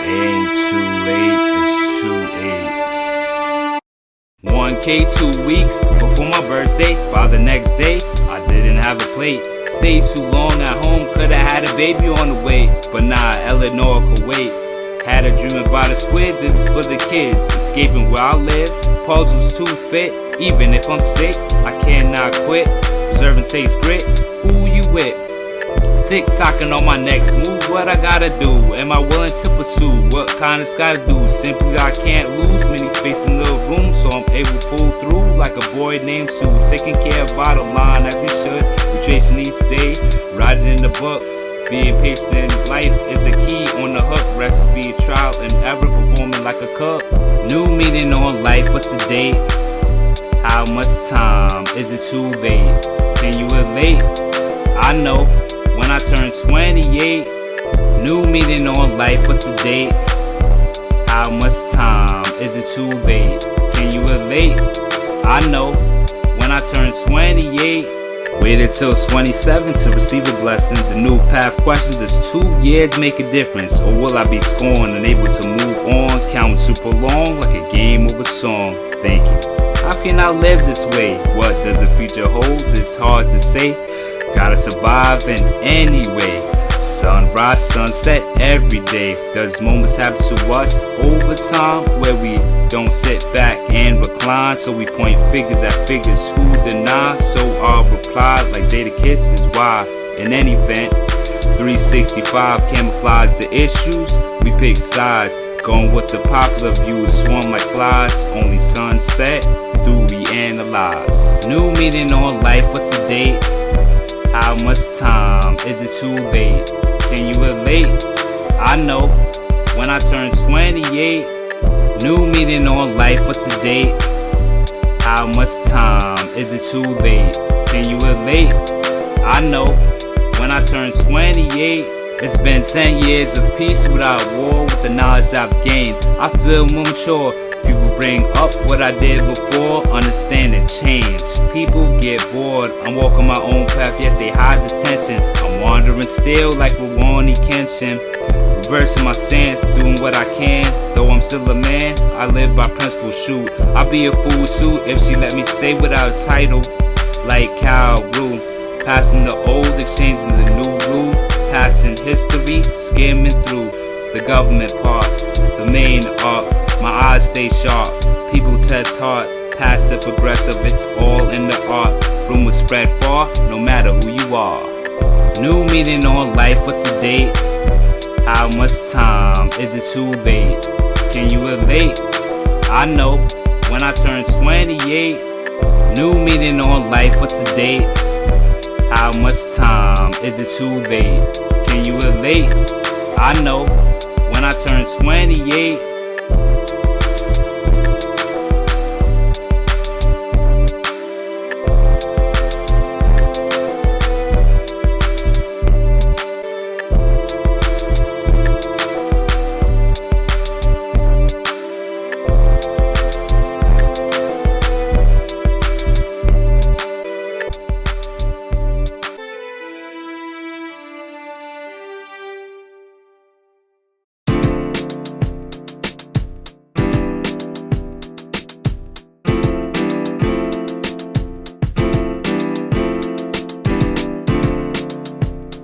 Ain't too late, it's too late. 1K 2 weeks before my birthday. By the next day, I didn't have a plate. Stayed too long at home, coulda had a baby on the way. But nah, Eleanor could wait. Had a dream about a squid, this is for the kids. Escaping where I live, puzzles too fit. Even if I'm sick, I cannot quit. Preserving taste grit, who you with? Tick-tocking on my next move, what I gotta do? Am I willing to pursue? What kind of gotta do? Simply I can't lose. Many space in little room, so I'm able to pull through like a boy named Sue. Taking care of bottom line as we should. Retracing each day, writing in the book. Being patient in life is the key on the hook. Recipe, trial and error, performing like a cook. New meaning on life, what's the date? How much time? Is it too vague? Can you relate? I know. When I turn 28, new meaning on life, what's the date? How much time? Is it too vague? Can you relate? I know. When I turn 28, waited till 27 to receive a blessing. The new path question, does 2 years make a difference? Or will I be scorned, unable to move on? Counting to prolong like a game of a song. Thank you. How can I live this way? What does the future hold? It's hard to say. Gotta survive in any way. Sunrise, sunset every day. Does moments happen to us over time where we don't sit back and recline? So we point fingers at figures who deny. So our reply like Jada Kiss is why. In any event, 365 camouflage the issues. We pick sides, going with the popular view. Swarm like flies, only sunset do we analyze. New meaning on life, what's the date? How much time? Is it too vague? Can you relate? I know. When I turn 28, new meaning on life, what's the date? How much time? Is it too vague? Can you relate? I know. When I turn 28, it's been 10 years of peace without war. With the knowledge I've gained, I feel more mature. People bring up what I did before, understand and change. People get bored, I'm walking my own path, yet they hide the tension. I'm wandering still like Mahogany Kenshin. Reversing my stance, doing what I can. Though I'm still a man, I live by principle, shoot. I'd be a fool too if she let me stay without a title. Like Cal Rue, passing the old, exchanging the new rule. Passing history, skimming through the government part, the main art. My eyes stay sharp, people test hard. Passive aggressive, it's all in the art. Rumors spread far, no matter who you are. New meaning on life, what's the date? How much time? Is it too vague? Can you relate? I know. When I turn 28, new meaning on life, what's the date? How much time? Is it too vague? Can you relate? I know. When I turn 28,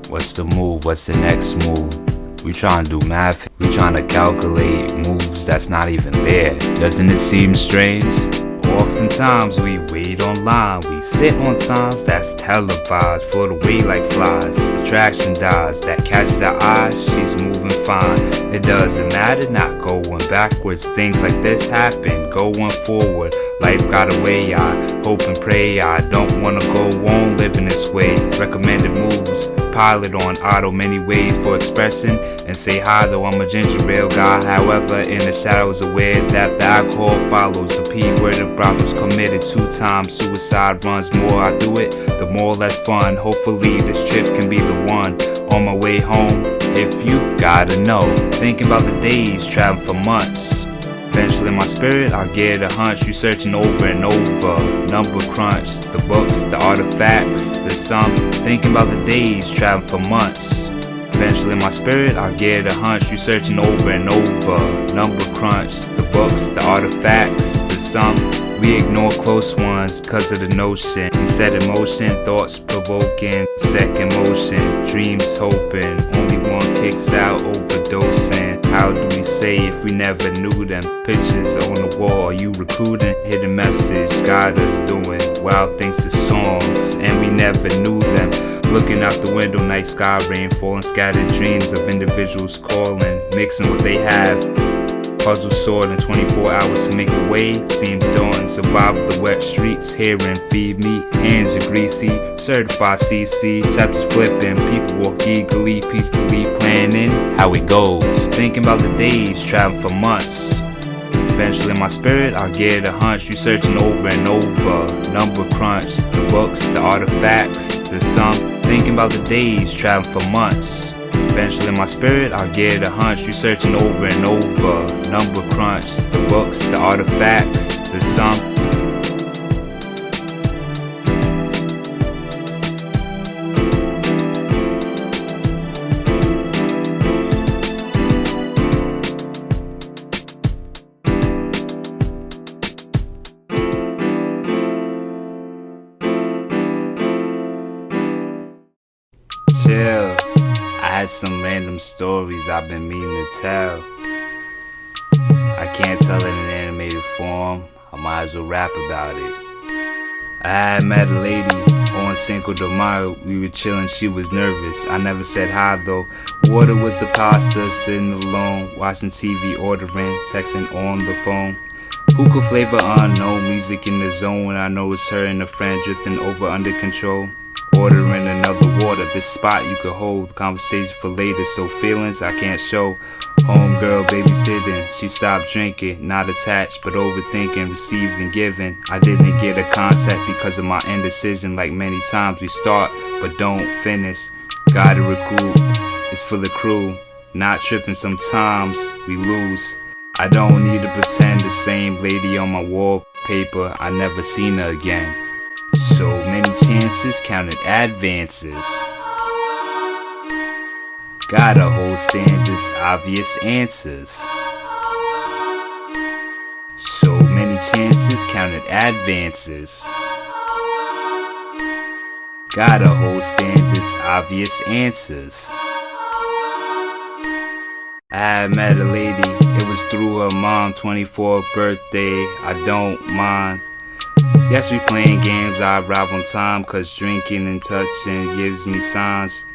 what's the move? What's the next move? We trying to do math. We trying to calculate moves that's not even there. Doesn't it seem strange? Oftentimes we wait online. We sit on signs that's televised. Float away like flies. Attraction dies. That catches our eyes. She's moving fine. It doesn't matter not going backwards. Things like this happen. Going forward. Life got a way. I hope and pray. I don't wanna go on living this way. Recommended moves. Pilot on auto, many ways for expressing and say hi, though I'm a ginger ale guy. However, in the shadows aware that the alcohol follows. The P word of brothels committed 2 times. Suicide runs. More I do it, the more less fun. Hopefully this trip can be the one. On my way home, if you gotta know. Thinking about the days, traveling for months. Eventually in my spirit, I'll get a hunch. Researching over and over. Number crunch, the books, the artifacts, the sum. Thinking about the days, traveling for months. Eventually my spirit, I'll get a hunch. You searching over and over. Number crunch, the books, the artifacts, the sum. We ignore close ones cause of the notion. We set in motion, thoughts provoking, second motion, dreams hoping. Only one kicks out, overdosing. How do we say if we never knew them? Pictures on the wall, are you recruiting? Hidden message, God is doing wild things to songs, and we never knew them. Looking out the window, night sky, rain falling, scattered dreams of individuals calling, mixing what they have. Puzzle sword in 24 hours to make a way. Seems daunting, survive the wet streets. Hearing, feed me, hands are greasy. Certified CC, chapters flipping. People walk eagerly, peacefully planning how it goes. Thinking about the days, traveling for months. Eventually my spirit, I'll get a hunch. You searching over and over. Number crunch, the books, the artifacts, the sum. Thinking about the days, traveling for months. Eventually my spirit, I'll get a hunch. You searching over and over. Number crunch, the books, the artifacts, the sum. Chill. I had some random stories I've been meaning to tell. I can't tell it in animated form, I might as well rap about it. I had met a lady on Cinco de Mayo. We were chilling, she was nervous. I never said hi though. Water with the pasta, sitting alone, watching TV, ordering, texting on the phone. Hookah flavor unknown, music in the zone. I know it's her and a friend drifting over under control. Ordering another water, this spot you could hold. Conversation for later, so feelings I can't show. Homegirl babysitting, she stopped drinking. Not attached, but overthinking, receiving, giving. I didn't get a concept because of my indecision. Like many times we start, but don't finish. Gotta recruit, it's for the crew. Not tripping, sometimes we lose. I don't need to pretend the same lady on my wallpaper. I never seen her again. So many chances, counted advances. Gotta hold standards, obvious answers. So many chances, counted advances. Gotta hold standards, obvious answers. I had met a lady, it was through her mom, 24th birthday, I don't mind. Yes, we playing games, I arrive on time, cause drinking and touching gives me signs.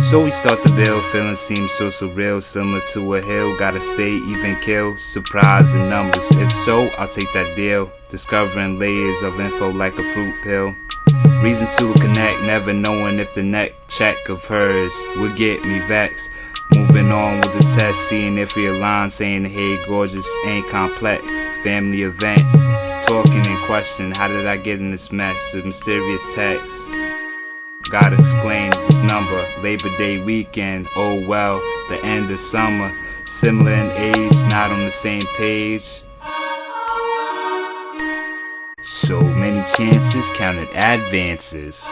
So we start the bill, feeling seems so surreal, similar to a hill, gotta stay even kill, surprise in numbers, if so, I'll take that deal, discovering layers of info like a fruit pill. Reasons to connect, never knowing if the next check of hers would get me vexed. Moving on with the test, seeing if we align, saying hey gorgeous ain't complex, family event. Talking in question, how did I get in this mess? The mysterious text. Gotta explain this number. Labor Day weekend, oh well, the end of summer. Similar in age, not on the same page. So many chances, counted advances.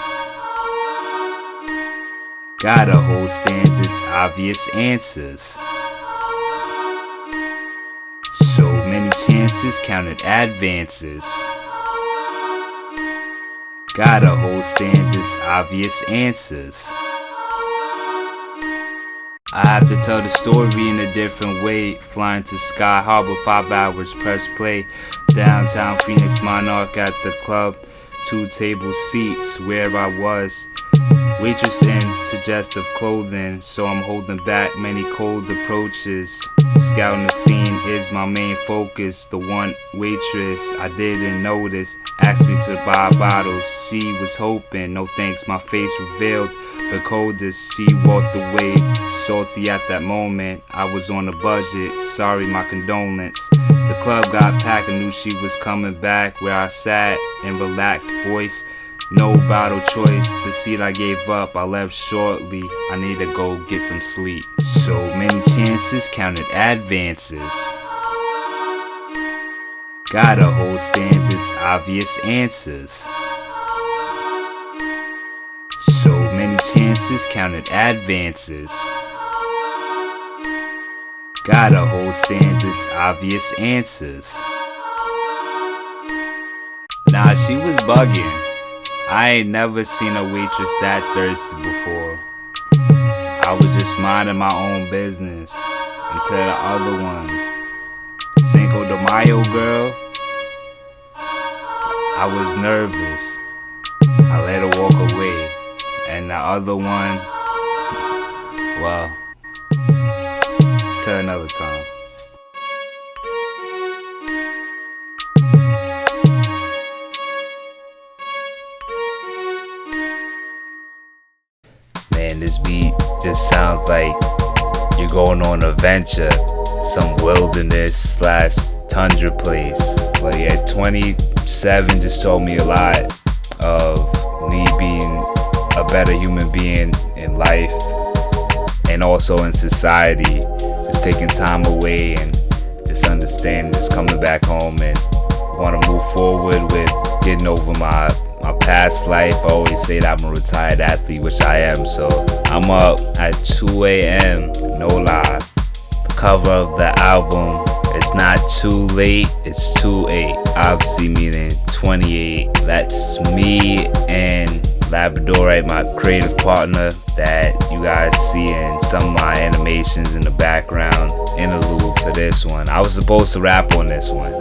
Gotta hold standards, obvious answers. So many chances, counted advances. Gotta hold standards, obvious answers. I have to tell the story in a different way. Flying to Sky Harbor, 5 hours, press play. Downtown Phoenix, Monarch at the club. 2 table seats where I was. Waitress in suggestive clothing, so I'm holding back many cold approaches. Scouting the scene is my main focus. The one waitress I didn't notice asked me to buy bottles. She was hoping, no thanks, my face revealed the coldest. She walked away, salty at that moment. I was on a budget, sorry, my condolence. The club got packed, I knew she was coming back. Where I sat in relaxed voice, no bottle choice. The seat I gave up, I left shortly. I need to go get some sleep. So many chances, counted advances. Gotta hold standards, obvious answers. So many chances, counted advances. Gotta hold standards, obvious answers. Nah, she was bugging. I ain't never seen a waitress that thirsty before. I was just minding my own business until the other ones. Cinco de Mayo girl, I was nervous. I let her walk away. And the other one, well, till another time. Man, this beat just sounds like you're going on an adventure, some wilderness / tundra place. But yeah, 27 just told me a lot of me being a better human being in life and also in society. Just taking time away and just understanding, just coming back home and want to move forward with getting over my past life. I always say that I'm a retired athlete, which I am, so I'm up at 2 a.m. no lie. The cover of the album, it's not too late, it's 2-8, obviously meaning 28. That's me and Labradorite, my creative partner that you guys see in some of my animations in the background interlude for this one. I was supposed to rap on this one.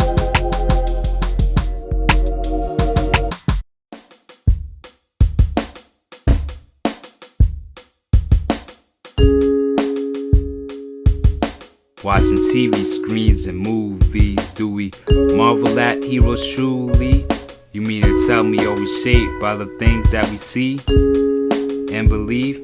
Watching TV screens and movies, do we marvel at heroes truly? You mean to tell me are we shaped by the things that we see and believe?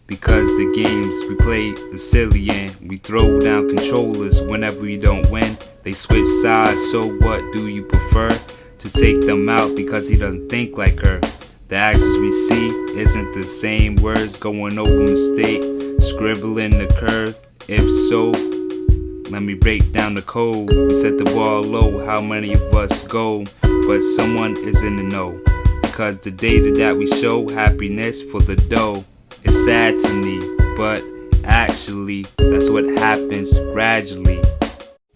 Because the games we play are silly and we throw down controllers whenever we don't win. They switch sides, so what do you prefer? To take them out because he doesn't think like her. The actions we see isn't the same words, going over mistake, scribbling the curve. If so, let me break down the code. We set the bar low, how many of us go? But someone is in the know, because the data that we show, happiness for the dough. It's sad to me, but actually that's what happens gradually.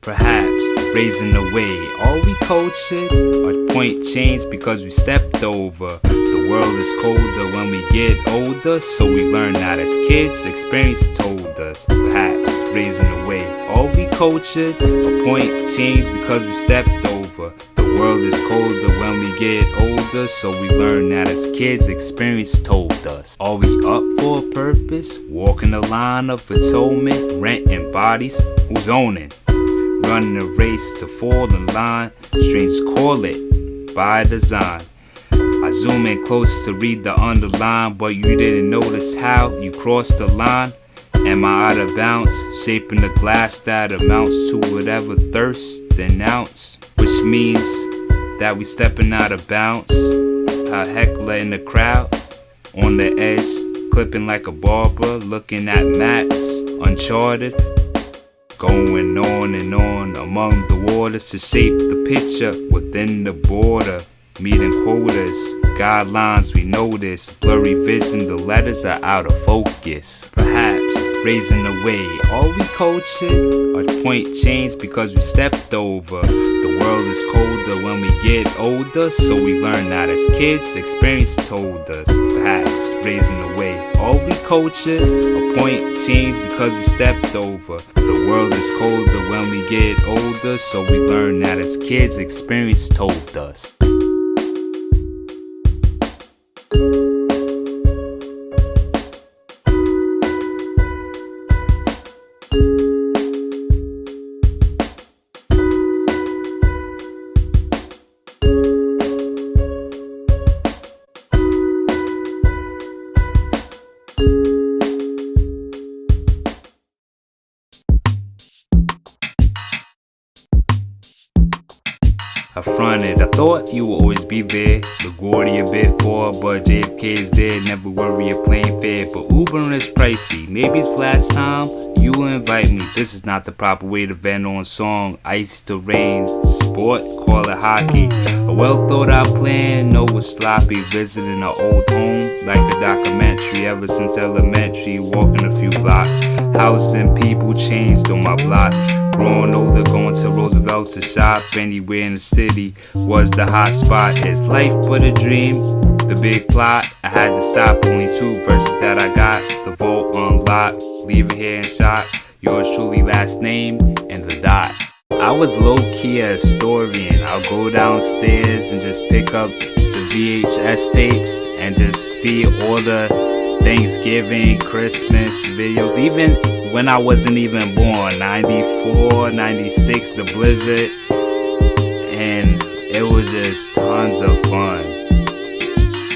Perhaps raising the way, are we cultured? Our point changed because we stepped over. The world is colder when we get older, so we learn that as kids. Experience told us. Perhaps raising the way, are we cultured? Our point changed because we stepped over. The world is colder when we get older, so we learn that as kids. Experience told us. Are we up for a purpose? Walking the line of atonement, renting bodies, who's owning? Running a race to fall in line, strings call it by design. I zoom in close to read the underline, but you didn't notice how you crossed the line. Am I out of bounds, shaping the glass that amounts to whatever thirst an ounce? Which means that we stepping out of bounds. A heckler in the crowd, on the edge, clipping like a barber, looking at maps, uncharted. Going on and on among the waters to shape the picture within the border. Meeting quotas, guidelines we notice. Blurry vision, the letters are out of focus. Perhaps raising the way, are we cultured? Our point changed because we stepped over. The world is colder when we get older, so we learn that as kids. Experience told us. Perhaps raising the way, are we cultured? Our point changed because we stepped over. The world is colder when we get older, so we learn that as kids. Experience told us. I fronted, I thought you would always be there. LaGuardia a bit for, but JFK is there. Never worry a plane fare, but Ubering is pricey. Maybe it's last time you will invite me. This is not the proper way to vent on song. Icy to rain, sport, call it hockey. A well thought out plan, no was sloppy. Visiting our old home like a documentary. Ever since elementary, walking a few blocks. Houses and people changed on my block. Growing older, going to Roosevelt to shop. Anywhere in the city was the hot spot. Is life but a dream? The big plot, I had to stop. Only 2 verses that I got. The vault unlocked, leave it here in shot. Yours truly, last name and the dot. I was low-key a historian. I'll go downstairs and just pick up the VHS tapes and just see all the Thanksgiving, Christmas videos. Even when I wasn't even born, 94, 96, the blizzard, and it was just tons of fun.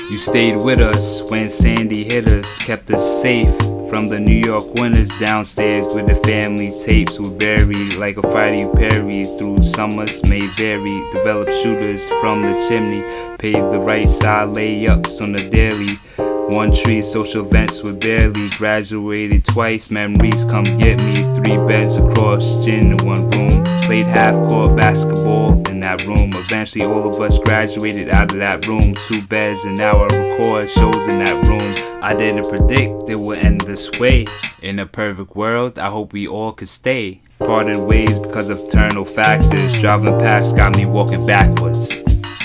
You stayed with us when Sandy hit us, kept us safe from the New York winters. Downstairs with the family tapes were buried like a Friday Perry. Through summers may vary, developed shooters from the chimney, paved the right side, layups on the daily. One tree, social events were barely. Graduated twice, memories come get me. 3 beds across, gin in 1 room. Played half-court basketball in that room. Eventually all of us graduated out of that room. 2 beds, and now I record shows in that room. I didn't predict it would end this way. In a perfect world, I hope we all could stay. Parted ways because of external factors. Driving past got me walking backwards.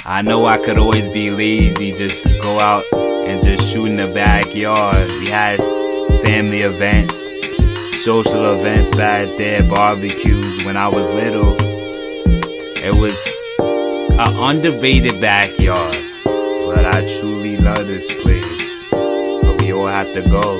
I know I could always be lazy, just go out and just shoot in the backyard. We had family events, social events back there, barbecues. When I was little, it was an underrated backyard. But I truly love this place, but we all have to go.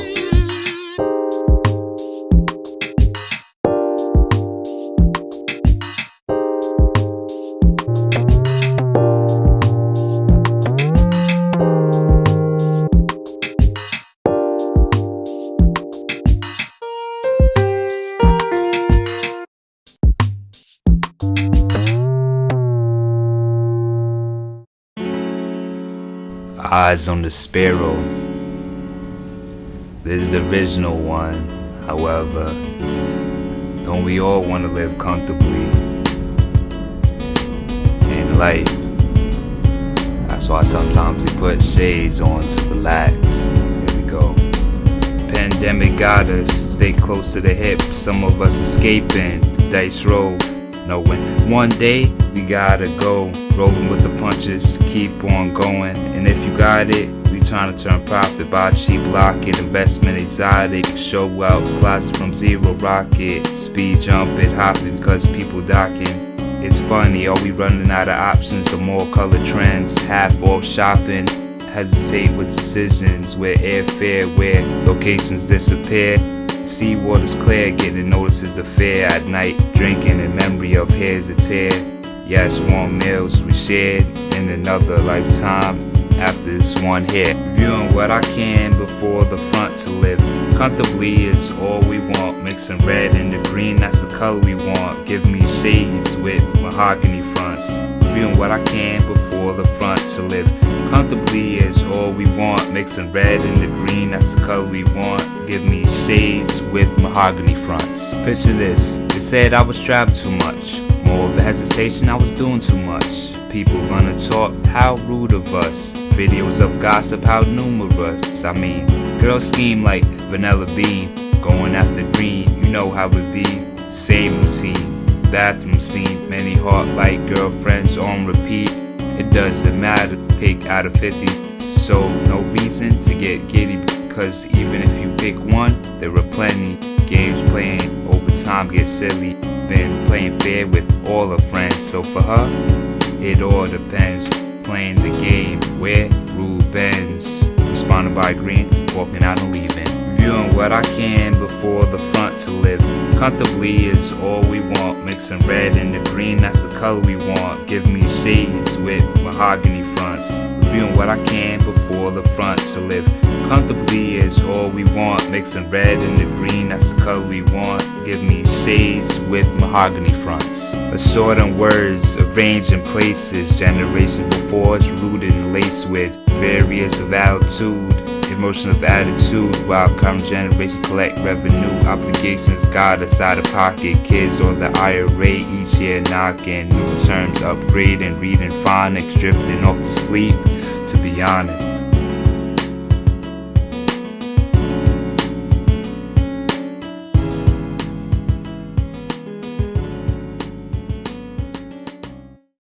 Eyes on the sparrow. This is the original one. However, don't we all want to live comfortably in life? That's why sometimes we put shades on to relax. Here we go. Pandemic got us. Stay close to the hip. Some of us escaping the dice roll, knowing one day we gotta go. Rolling with the punches, keep on going. And if you got it, we trying to turn profit. Buy cheap locket, investment exotic. Show out, closet from zero rocket. Speed jump it, hop it because people docking. It's funny, are we running out of options? The more color trends, half off shopping. Hesitate with decisions, where airfare, where locations disappear. Sea water's clear, getting notices of fear at night. Drinking in memory of here's a tear. Yes, warm meals we shared in another lifetime. After this one here, viewing what I can before the front to live comfortably is all we want. Mixing red and the green, that's the color we want. Give me shades with mahogany fronts. Viewing what I can before the front to live comfortably is all we want. Mixing red and the green, that's the color we want. Give me shades with mahogany fronts. Picture this, they said I was traveling too much. More of a hesitation, I was doing too much. People gonna talk, how rude of us. Videos of gossip, how numerous. I mean, girls scheme like vanilla bean. Going after green, you know how it be. Same routine, bathroom scene. Many heart-like girlfriends on repeat. It doesn't matter, pick out of 50. So no reason to get giddy, because even if you pick one, there are plenty. Games playing, over time get silly. Been playing fair with all her friends, so for her, it all depends. Playing the game where rule bends. Responded by green, walking out and leaving. Viewing what I can before the front to live comfortably is all we want. Mixing red and the green, that's the color we want. Give me shades with mahogany fronts. Viewing what I can before the front to live comfortably is all we want. Mixing red and the green, that's the color we want. Give me shades with mahogany fronts. Assorting words, arranged in places, generations before us rooted and laced with various of altitude, emotion of attitude, while current generation collect revenue, obligations got us out of pocket, kids on the IRA each year knocking, new terms upgrading, reading phonics, drifting off to sleep, to be honest.